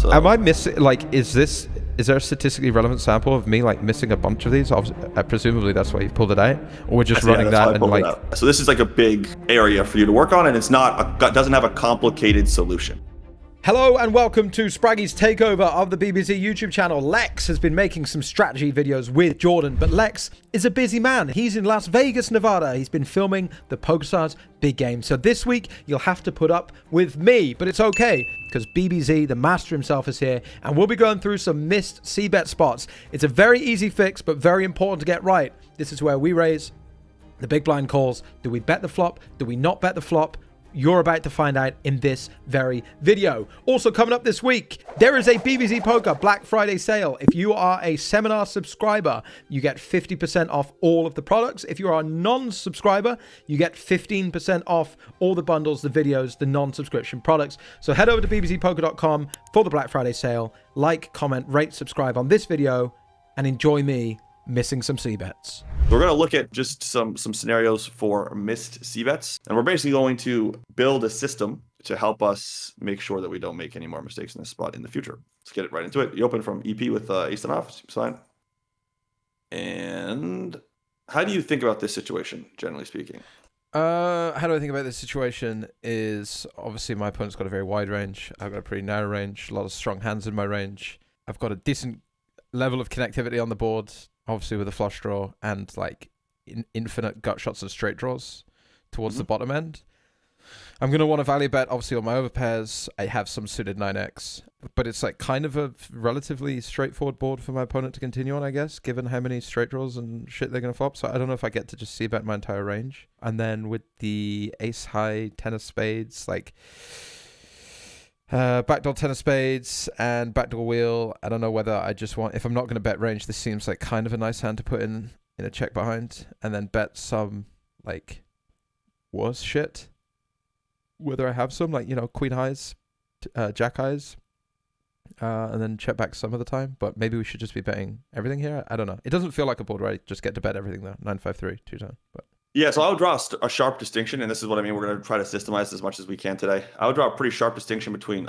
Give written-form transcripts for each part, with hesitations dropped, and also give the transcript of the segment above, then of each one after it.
Am I missing, like, is there a statistically relevant sample of me, like, missing a bunch of these? Presumably that's why you pulled it out, or we're just running that and, like... So this is, like, a big area for you to work on, and it's doesn't have a complicated solution. Hello and welcome to Spraggy's takeover of the BBZ YouTube channel. Lex has been making some strategy videos with Jordan, but Lex is a busy man. He's in Las Vegas, Nevada. He's been filming the PokerStars big game. So this week, you'll have to put up with me, but it's okay, because BBZ, the master himself, is here, and we'll be going through some missed C-bet spots. It's a very easy fix, but very important to get right. This is where we raise, the big blind calls. Do we bet the flop? Do we not bet the flop? You're about to find out in this very video. Also coming up this week, there is a BBZ Poker Black Friday sale. If you are a seminar subscriber, you get 50% off all of the products. If you are a non-subscriber, you get 15% off all the bundles, the videos, the non-subscription products. So head over to bbzpoker.com for the Black Friday sale. Like, comment, rate, subscribe on this video, and enjoy me missing some C-bets. We're going to look at just some scenarios for missed C-bets, and we're basically going to build a system to help us make sure that we don't make any more mistakes in this spot in the future. Let's get it right into it. You open from EP with ace-10 off, seems fine. And how do you think about this situation, generally speaking? How do I think about this situation is, obviously my opponent's got a very wide range. I've got a pretty narrow range, a lot of strong hands in my range. I've got a decent level of connectivity on the board, obviously with a flush draw and like infinite gut shots and straight draws towards the bottom end. I'm going to want to value bet obviously on my overpairs. I have some suited 9x, but it's like kind of a relatively straightforward board for my opponent to continue on, I guess, given how many straight draws and shit they're going to flop. So I don't know if I get to just see bet my entire range. And then with the ace high, 10 of spades, like backdoor 10 of spades and backdoor wheel. I don't know whether I just want, if I'm not going to bet range, this seems like kind of a nice hand to put in a check behind and then bet some like worse shit. Whether I have some, like, you know, queen highs, jack highs, and then check back some of the time. But maybe we should just be betting everything here. I don't know. It doesn't feel like a board where I just get to bet everything though. 9-5-3, 2-10. But yeah, so I would draw a sharp distinction, and this is what I mean. We're going to try to systemize as much as we can today. I would draw a pretty sharp distinction between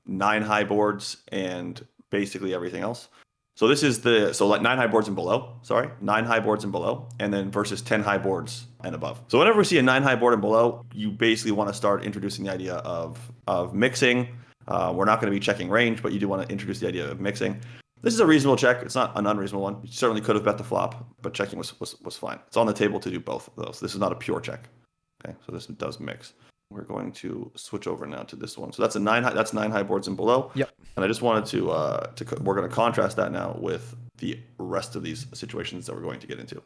9 high boards and basically everything else. So this is like 9 high boards and below, 9 high boards and below, and then versus 10 high boards and above. So whenever we see a 9 high board and below, you basically want to start introducing the idea of mixing. We're not going to be checking range, but you do want to introduce the idea of mixing. This is a reasonable check. It's not an unreasonable one. You certainly could have bet the flop, but checking was fine. It's on the table to do both of those. This is not a pure check. Okay, so this does mix. We're going to switch over now to this one. So that's 9 high boards and below. Yep. And I just wanted to we're going to contrast that now with the rest of these situations that we're going to get into.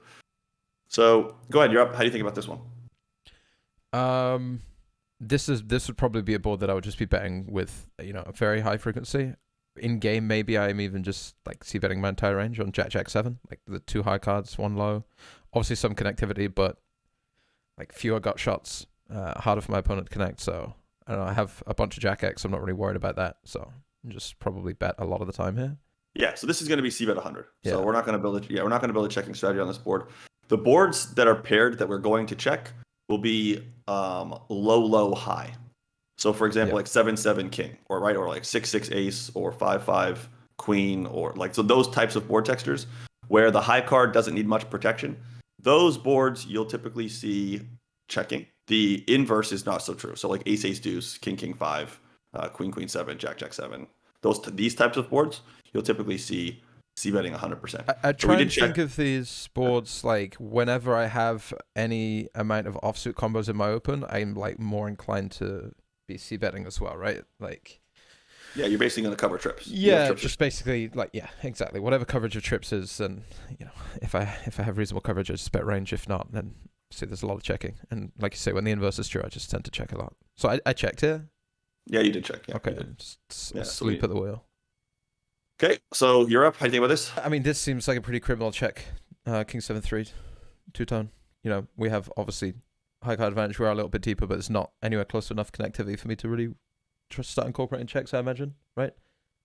So go ahead, you're up. How do you think about this one? This would probably be a board that I would just be betting with, you know, a very high frequency. In game, maybe I'm even just like c-betting my entire range on Jack 7, like the 2 high cards, 1 low. Obviously some connectivity, but like fewer gut shots, harder for my opponent to connect. So I don't know. I have a bunch of Jack X. I'm not really worried about that. So just probably bet a lot of the time here. Yeah. So this is going to be c-bet 100. Yeah. So we're not going to build we're not going to build a checking strategy on this board. The boards that are paired that we're going to check will be low, high. So for example, like 7-7 king, or like 6-6 ace, or 5-5 queen, or like, so those types of board textures where the high card doesn't need much protection. Those boards you'll typically see checking. The inverse is not so true. So like ace deuce, king 5, queen 7, jack 7. These types of boards you'll typically see c-betting 100%. I try and think of these boards like whenever I have any amount of offsuit combos in my open, I'm like more inclined to be c-betting as well, right? Like, yeah, you're basically going to cover trips. Yeah, trips just basically like, yeah, exactly. Whatever coverage of trips is, and you know, if I have reasonable coverage, I just bet range. If not, then see, there's a lot of checking. And like you say, when the inverse is true, I just tend to check a lot. So I checked here. Yeah, you did check. Yeah, okay, sleep at the wheel. Okay, so you're up. How do you think about this? I mean, this seems like a pretty criminal check. King 7-3, 2-tone. You know, we have obviously high card advantage. We're a little bit deeper, but it's not anywhere close to enough connectivity for me to really start incorporating checks, I imagine, right?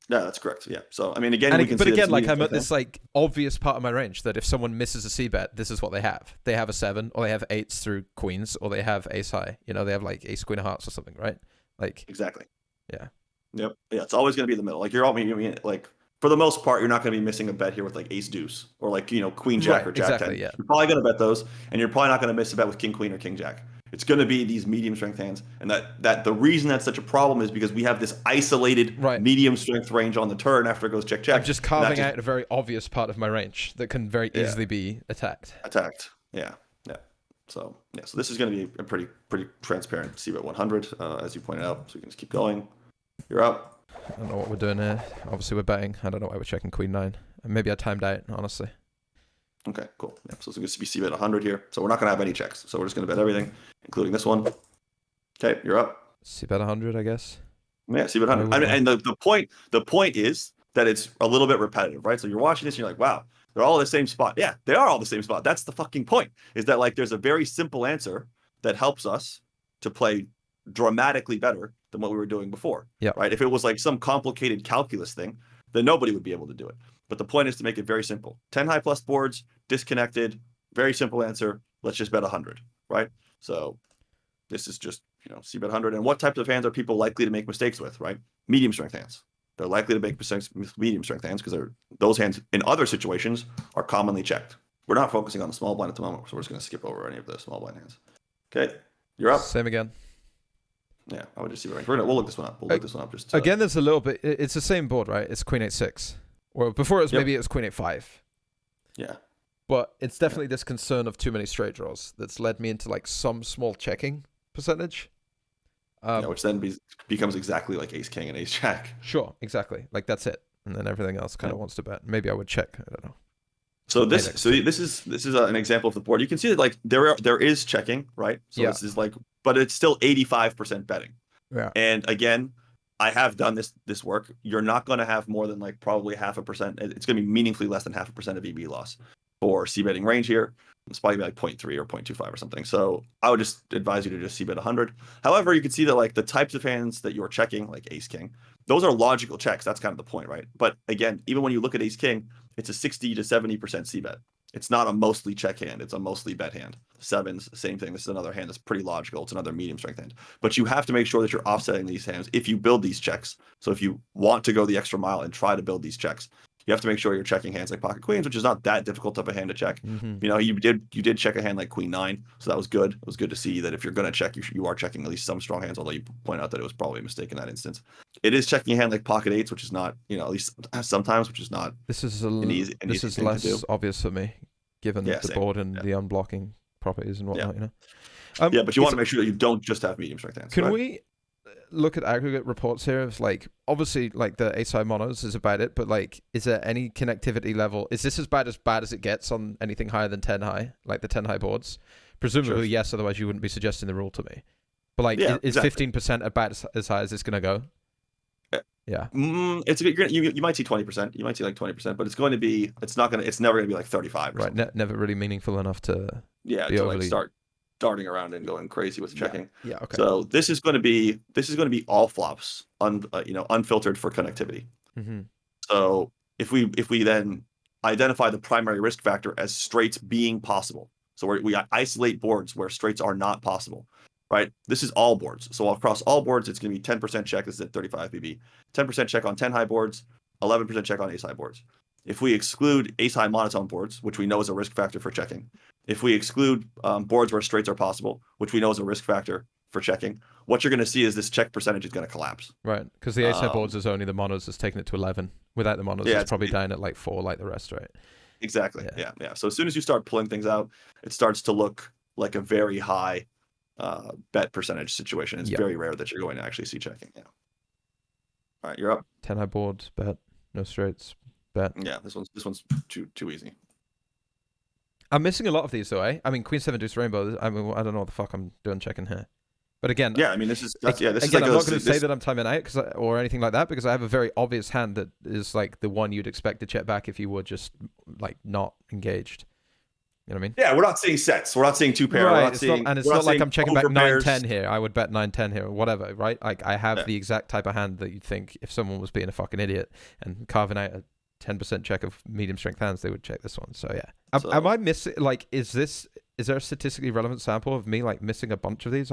Yeah, that's correct. Yeah. So I mean, again, but again, like I'm at this like obvious part of my range that if someone misses a c-bet, this is what they have. They have a 7, or they have 8s through queens, or they have ace high. You know, they have like ace queen of hearts or something, right? Like exactly. Yeah. Yep. Yeah, it's always going to be the middle. Like you're all, like for the most part, you're not going to be missing a bet here with like ace deuce or like, queen jack or jack 10. Yeah. You're probably going to bet those, and you're probably not going to miss a bet with king queen or king jack. It's going to be these medium strength hands, and that the reason that's such a problem is because we have this isolated medium strength range on the turn after it goes check check. I'm just carving out a very obvious part of my range that can very easily be attacked. Yeah. So this is going to be a pretty transparent c-bet 100, as you pointed out. So we can just keep going. You're up. I don't know what we're doing here. Obviously, we're betting. I don't know why we're checking queen 9. Maybe I timed out, honestly. Okay, cool. Yeah, so it's going to be c-bet 100 here. So we're not going to have any checks. So we're just going to bet everything, including this one. Okay, you're up. C-bet 100, I guess. Yeah, c-bet 100. And the point is that it's a little bit repetitive, right? So you're watching this and you're like, wow, they're all in the same spot. Yeah, they are all the same spot. That's the fucking point, is that like there's a very simple answer that helps us to play dramatically better than what we were doing before. Yeah. Right. If it was like some complicated calculus thing, then nobody would be able to do it. But the point is to make it very simple. 10 high plus boards, disconnected, very simple answer. Let's just bet 100. Right. So this is just, c-bet 100. And what types of hands are people likely to make mistakes with? Right. Medium strength hands. They're likely to make mistakes with medium strength hands because those hands in other situations are commonly checked. We're not focusing on the small blind at the moment, so we're just going to skip over any of the small blind hands. Okay, you're up. Same again. Yeah, I would just see the range. We'll look this one up. We'll look this one up just to... Again, there's a little bit. It's the same board, right? It's queen 8-6. Or before it was maybe it was queen 8-5. Yeah. But it's definitely this concern of too many straight draws that's led me into like some small checking percentage. Which then becomes exactly like ace king and ace jack. Sure, exactly. Like that's it, and then everything else kind of wants to bet. Maybe I would check. I don't know. So this is an example of the board. You can see that like there is checking, right? So this is like, but it's still 85% betting. Yeah. And again, I have done this work. You're not going to have more than like probably 0.5%. It's going to be meaningfully less than 0.5% of EB loss for c-betting range here. It's probably like 0.3 or 0.25 or something. So I would just advise you to just c-bet 100. However, you can see that like the types of hands that you're checking, like ace king, those are logical checks. That's kind of the point, right? But again, even when you look at ace king, it's a 60 to 70% c-bet. It's not a mostly check hand. It's a mostly bet hand. Sevens, same thing. This is another hand that's pretty logical. It's another medium strength hand. But you have to make sure that you're offsetting these hands if you build these checks. So if you want to go the extra mile and try to build these checks, you have to make sure you're checking hands like pocket queens, which is not that difficult of a hand to check. Mm-hmm. You did check a hand like queen 9, so that was good. It was good to see that if you're going to check, you are checking at least some strong hands, although you point out that it was probably a mistake in that instance. It is checking a hand like pocket 8s, which is not, at least sometimes, which is not this is easy less obvious for me, given the board and the unblocking properties and whatnot. But you want to make sure that you don't just have medium strength hands. Can we look at aggregate reports here of like, obviously like the ace high monos is about it, but like, is there any connectivity level? Is this as bad as it gets on anything higher than 10 high, like the 10 high boards? Presumably yes, otherwise you wouldn't be suggesting the rule to me. But like, is 15% about as high as it's going to go? Yeah. You might see 20%. You might see like 20%, but it's never going to be like 35. Right. Never really meaningful enough to like start darting around and going crazy with checking. Yeah. Okay. So this is going to be all flops, unfiltered for connectivity. Mm-hmm. So if we then identify the primary risk factor as straights being possible, so we isolate boards where straights are not possible, right? This is all boards. So across all boards, it's going to be 10% check. This is at 35 BB. 10% check on 10 high boards, 11% check on ace high boards. If we exclude ace high monotone boards, which we know is a risk factor for checking, if we exclude boards where straights are possible, which we know is a risk factor for checking, what you're going to see is this check percentage is going to collapse. Right, because the ace high boards is only the monos that's taken it to 11. Without the monos, it's probably down at like 4 like the rest, right? Exactly, yeah. So as soon as you start pulling things out, it starts to look like a very high bet percentage situation. It's very rare that you're going to actually see checking. Yeah. All right, you're up. 10 high board, bet. No straights, bet. Yeah, this one's too easy. I'm missing a lot of these though, eh? I mean, Queen 7 deuce rainbow. I mean, I don't know what the fuck I'm doing checking here. But again, I'm not going to say that I'm timing out or anything like that, because I have a very obvious hand that is like the one you'd expect to check back if you were just like not engaged. You know what I mean? Yeah, we're not seeing sets. We're not seeing two pair. Right. It's not like I'm checking back 9-10 here. I would bet 9-10 here or whatever, right? Like I have the exact type of hand that you'd think if someone was being a fucking idiot and carving out a 10% check of medium strength hands, they would check this one. So yeah. Am I missing, like, is there a statistically relevant sample of me like missing a bunch of these?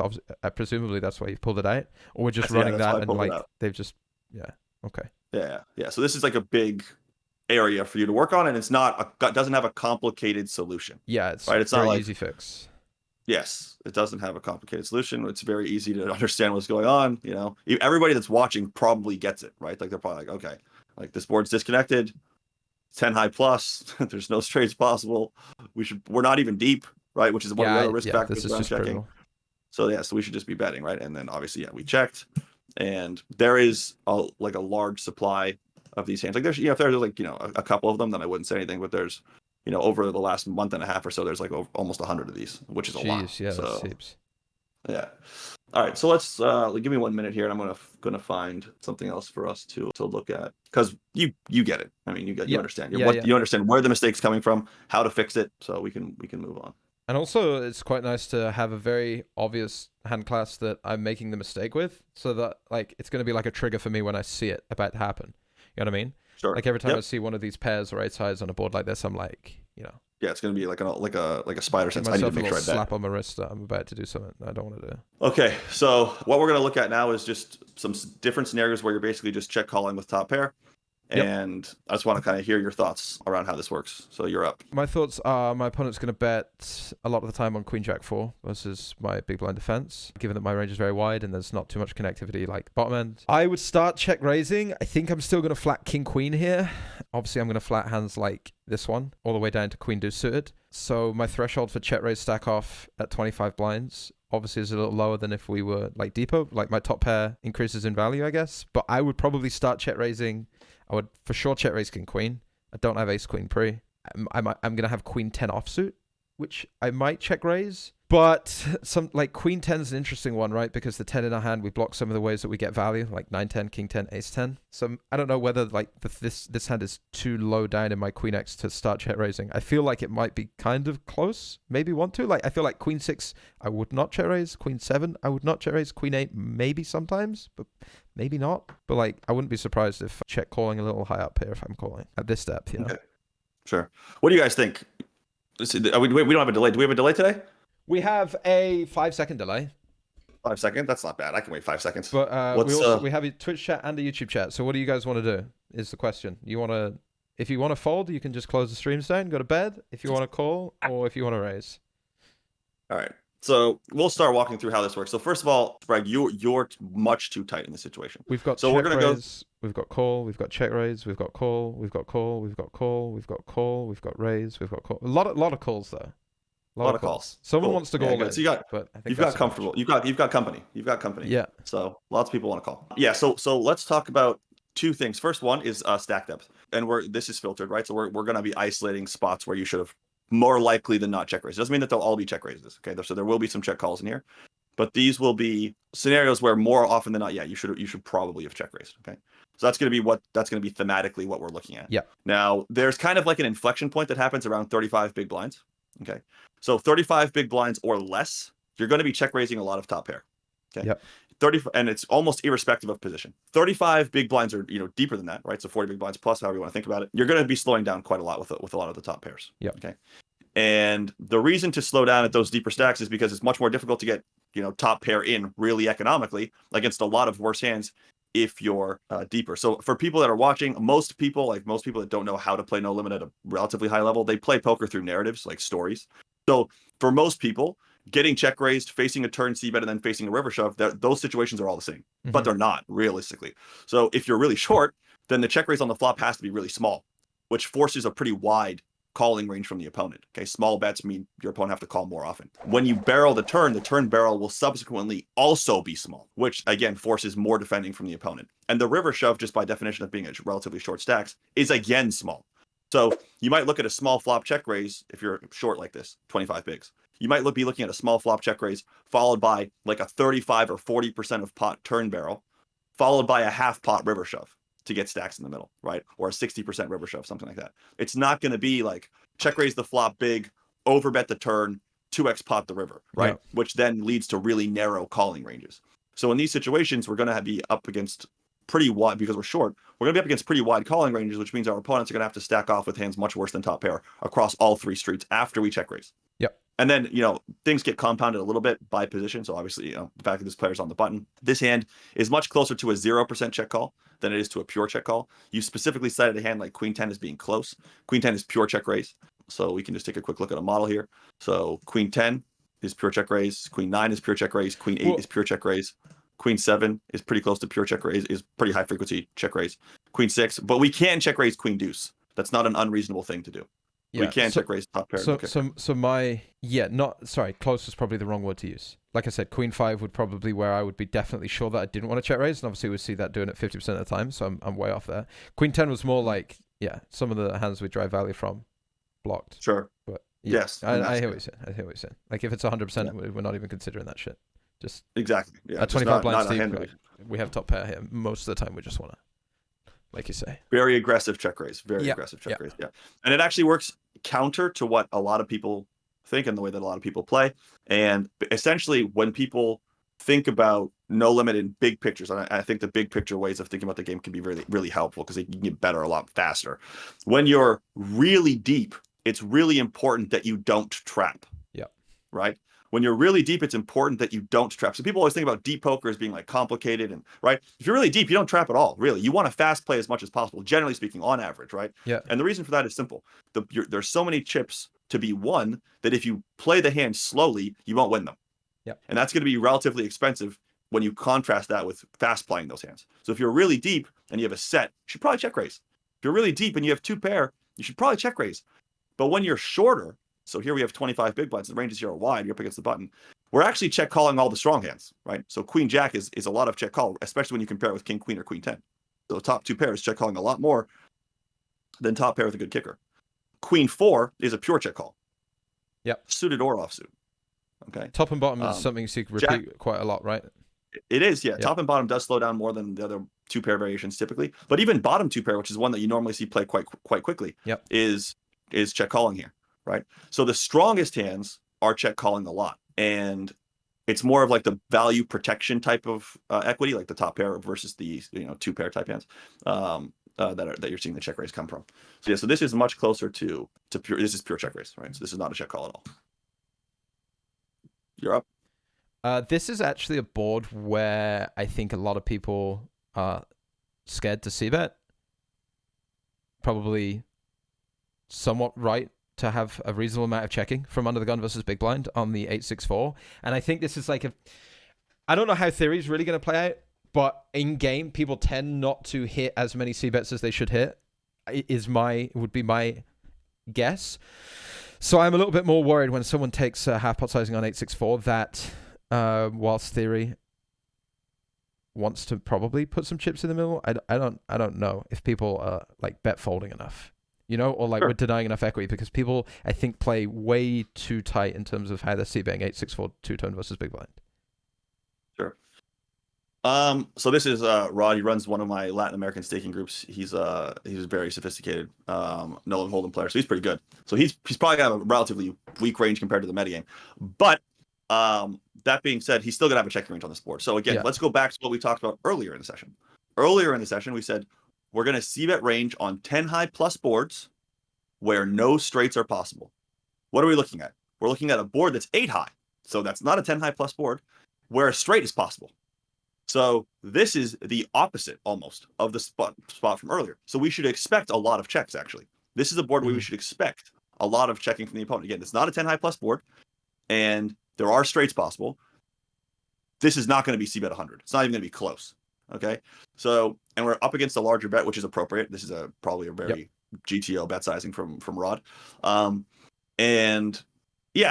Presumably that's why you've pulled it out, or we're just running that and like they've just Yeah. Okay. Yeah. So this is like a big area for you to work on, and it's not doesn't have a complicated solution. Yeah, it's right. It's not very like easy fix. yes, it doesn't have a complicated solution. It's very easy to understand what's going on. Everybody that's watching probably gets it, right? Like they're probably like, okay, like this board's disconnected, 10 high plus, there's no straights possible. We're not even deep, right? Which is one of the other risk factors this is around just checking. brutal. So we should just be betting, right? And then obviously, we checked, and there is a large supply of these hands. Like there's, if there's like, a couple of them, then I wouldn't say anything. But there's, over the last month and a half or so, there's like almost 100 of these, which is a lot. Yeah, so, that's heaps. Yeah. All right. So let's give me 1 minute here, and I'm gonna find something else for us to look at, because you get it. I mean, you understand. You understand where the mistake's coming from, how to fix it, so we can move on. And also, it's quite nice to have a very obvious hand class that I'm making the mistake with, so that like it's going to be like a trigger for me when I see it about to happen. You know what I mean? Sure. Like every time I see one of these pairs or eight sides on a board like this, I'm like, yeah, it's going to be like a spider sense. I need to make sure I bet. Slap on my wrist that I'm about to do something I don't want to do. Okay, so what we're going to look at now is just some different scenarios where you're basically just check calling with top pair. And I just want to kind of hear your thoughts around how this works. So you're up. My thoughts are my opponent's going to bet a lot of the time on Queen Jack 4 versus my big blind defense, given that my range is very wide and there's not too much connectivity like bottom end. I would start check raising. I think I'm still going to flat King Queen here. Obviously, I'm going to flat hands like this one, all the way down to Queen Deuce suited. So my threshold for check raise stack off at 25 blinds obviously is a little lower than if we were like deeper. Like my top pair increases in value, I guess. But I would probably start check raising. I would for sure check raise King Queen. I don't have Ace Queen pre. I'm gonna have Queen 10 offsuit, which I might check raise. But some like Queen 10 is an interesting one, right? Because the 10 in our hand, we block some of the ways that we get value, like 9-10, King 10, Ace 10. So I don't know whether like this hand is too low down in my Queen X to start check raising. I feel like it might be kind of close. Maybe want to. Like I feel like Queen 6, I would not check raise. Queen 7, I would not check raise. Queen 8, maybe sometimes, but maybe not. But like I wouldn't be surprised if check calling a little high up here if I'm calling at this depth. You know. Okay. Sure. What do you guys think? We don't have a delay. Do we have a delay today? We have a 5-second delay. 5 seconds? That's not bad. I can wait 5 seconds. But we have a Twitch chat and a YouTube chat. So what do you guys want to do is the question. If you want to fold, you can just close the streams down, go to bed. If you want to call or if you want to raise. All right. So we'll start walking through how this works. So first of all, Sprag, you're much too tight in this situation. We've got we're gonna raise, we've got call, we've got check raise, we've got call, we've got call, we've got call, we've got call, we've got raise, we've got call. A lot of calls though. A lot of calls. Someone wants to go all in. So you've got comfortable. You've got company. Yeah. So lots of people want to call. Yeah. So let's talk about two things. First one is stack depth, and this is filtered, right? So we're going to be isolating spots where you should have more likely than not check raise. Doesn't mean that they'll all be check raises. Okay. So there will be some check calls in here, but these will be scenarios where more often than not, you should probably have check raised. Okay. So that's going to be thematically what we're looking at. Yeah. Now there's kind of like an inflection point that happens around 35 big blinds. Okay. So 35 big blinds or less, you're going to be check raising a lot of top pair. Okay. Yep. 30, and it's almost irrespective of position. 35 big blinds are, deeper than that, right? So 40 big blinds plus, however you want to think about it. You're going to be slowing down quite a lot with a lot of the top pairs. Yep. Okay. And the reason to slow down at those deeper stacks is because it's much more difficult to get, top pair in really economically against a lot of worse hands if you're deeper. So for people that are watching, most people that don't know how to play no limit at a relatively high level, they play poker through narratives, like stories. So for most people, getting check raised, facing a turn c-bet, and then facing a river shove, those situations are all the same, but they're not realistically. So if you're really short, then the check raise on the flop has to be really small, which forces a pretty wide calling range from the opponent. Okay, small bets mean your opponent have to call more often. When you barrel the turn barrel will subsequently also be small, which again forces more defending from the opponent. And the river shove, just by definition of being a relatively short stacks, is again small. So you might look at a small flop check raise if you're short like this, 25 bigs. You might be looking at a small flop check raise followed by like a 35 or 40% of pot turn barrel, followed by a half pot river shove to get stacks in the middle, right? Or a 60% river shove, something like that. It's not going to be like check raise the flop big, overbet the turn, 2x pot the river, right? Yeah. Which then leads to really narrow calling ranges. So in these situations, we're going to be up against pretty wide, because we're short, we're going to be up against pretty wide calling ranges, which means our opponents are going to have to stack off with hands much worse than top pair across all three streets after we check raise. Yep. And then, things get compounded a little bit by position. So obviously, the fact that this player's on the button. This hand is much closer to a 0% check call than it is to a pure check call. You specifically cited a hand like Queen 10 as being close. Queen 10 is pure check raise. So we can just take a quick look at a model here. So Queen 10 is pure check raise. Queen 9 is pure check raise. Queen 8 is pure check raise. Queen 7 is pretty close to pure check raise, is pretty high frequency check raise. Queen 6, but we can check raise Queen Deuce. That's not an unreasonable thing to do. Yeah, we can check raise top pair. Close is probably the wrong word to use. Like I said, Queen 5 would probably where I would be definitely sure that I didn't want to check raise, and obviously we see that doing it 50% of the time, so I'm way off there. Queen 10 was more like, some of the hands we drive value from blocked. Sure. But yes, I hear what you're saying. Like if it's 100%, we're not even considering that shit. Just exactly. Yeah, at 25 blinds deep, we have top pair here. Most of the time, we just want to, like you say, very aggressive check raise. Very aggressive check raise. Yeah, and it actually works counter to what a lot of people think and the way that a lot of people play. And essentially, when people think about no limit in big pictures, and I think the big picture ways of thinking about the game can be really, really helpful because they can get better a lot faster. When you're really deep, it's really important that you don't trap. Yeah. Right. When you're really deep, it's important that you don't trap. So people always think about deep poker as being like complicated and right. If you're really deep, you don't trap at all. Really, you want to fast play as much as possible, generally speaking, on average, right? Yeah. And the reason for that is simple. There's so many chips to be won that if you play the hand slowly, you won't win them. Yeah. And that's going to be relatively expensive when you contrast that with fast playing those hands. So if you're really deep and you have a set, you should probably check raise. If you're really deep and you have 2 pair, you should probably check raise. But when you're shorter, so here we have 25 big blinds. The ranges here are wide. You're up against the button. We're actually check calling all the strong hands, right? So Queen Jack is a lot of check call, especially when you compare it with King Queen or Queen 10. So the top 2 pairs check calling a lot more than top pair with a good kicker. Queen 4 is a pure check call. Yep. Suited or offsuit. Okay. Top and bottom is something you can repeat quite a lot, right? It is, yeah. Yep. Top and bottom does slow down more than the other 2 pair variations typically. But even bottom 2 pair, which is one that you normally see play quite quickly, is check calling here. Right. So the strongest hands are check calling a lot. And it's more of like the value protection type of equity, like the top pair versus the 2 pair type hands that you're seeing the check raise come from. So so this is much closer to pure. This is pure check raise, right? So this is not a check call at all. You're up. This is actually a board where I think a lot of people are scared to c-bet. Probably somewhat right to have a reasonable amount of checking from under the gun versus big blind on the 8-6-4. And I think this is like I don't know how theory is really going to play out, but in game, people tend not to hit as many c-bets as they should hit, would be my guess. So I'm a little bit more worried when someone takes half pot sizing on 8-6-4 that whilst theory wants to probably put some chips in the middle, I don't know if people are like bet folding enough. Or like we're denying enough equity because people, I think, play way too tight in terms of how they're c-betting 8-6-4 2-tone versus big blind. Sure. So this is Rod. He runs one of my Latin American staking groups. He's very sophisticated, no and hold'em player, so he's pretty good. So he's probably got a relatively weak range compared to the metagame. But that being said, he's still gonna have a checking range on this board. So again, let's go back to what we talked about earlier in the session. Earlier in the session, we said we're going to c-bet range on 10 high plus boards where no straights are possible. What are we looking at? We're looking at a board that's 8 high. So that's not a 10 high plus board where a straight is possible. So this is the opposite almost of the spot from earlier. So we should expect a lot of checks actually. This is a board where we should expect a lot of checking from the opponent. Again, it's not a 10 high plus board and there are straights possible. This is not going to be c-bet 100. It's not even going to be close. Okay, so and we're up against a larger bet, which is appropriate. This is probably a very GTO bet sizing from Rod, and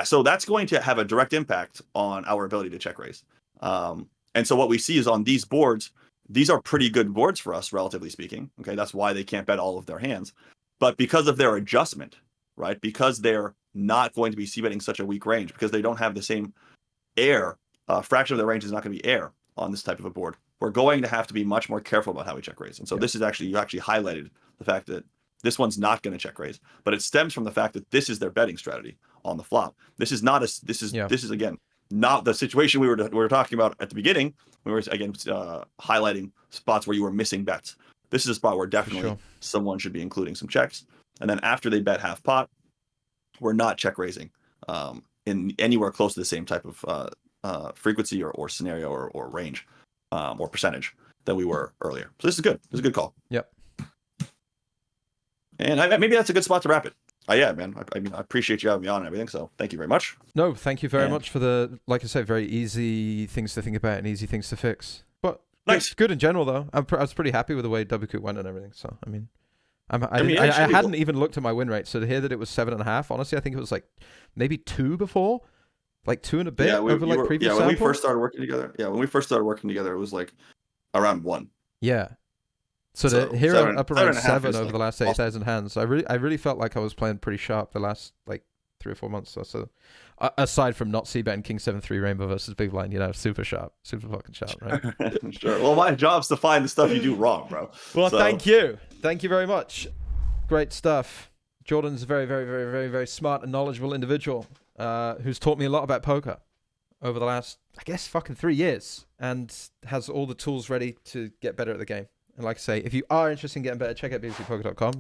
so that's going to have a direct impact on our ability to check raise. And so what we see is on these boards, these are pretty good boards for us, relatively speaking. Okay, that's why they can't bet all of their hands, but because of their adjustment, right? Because they're not going to be c-betting such a weak range, because they don't have the same air fraction of their range is not going to be air on this type of a board. We're going to have to be much more careful about how we check raise. And so this is actually, you actually highlighted the fact that this one's not going to check raise, but it stems from the fact that this is their betting strategy on the flop. This is not this is again, not the situation we were talking about at the beginning. We were again highlighting spots where you were missing bets. This is a spot where definitely someone should be including some checks. And then after they bet half pot, we're not check raising in anywhere close to the same type of frequency or scenario or range or percentage than we were earlier. So this is good. This is a good call. Yep. And maybe that's a good spot to wrap it. Yeah, man. I mean, I appreciate you having me on and everything. So thank you very much. No, thank you very much for the, like I said, very easy things to think about and easy things to fix. But nice. Good in general, though. I was pretty happy with the way WCoop went and everything. So, I mean, I hadn't even looked at my win rate. So to hear that it was 7.5, honestly, I think it was like maybe 2 before, like 2 and a bit over like previous sample. When we first started working together. Yeah, when we first started working together, it was like around 1. Yeah. So to hear up around 7 over the last 8,000 hands, I really felt like I was playing pretty sharp the last like 3 or 4 months. So aside from not c-betting King 7-3 Rainbow versus Big Blind, super sharp, super fucking sharp, right? Sure. Well, my job's to find the stuff you do wrong, bro. Well, thank you very much. Great stuff. Jordan's a very, very, very, very, very smart and knowledgeable individual who's taught me a lot about poker over the last, I guess, fucking 3 years, and has all the tools ready to get better at the game. And like I say, if you are interested in getting better, check out bbzpoker.com.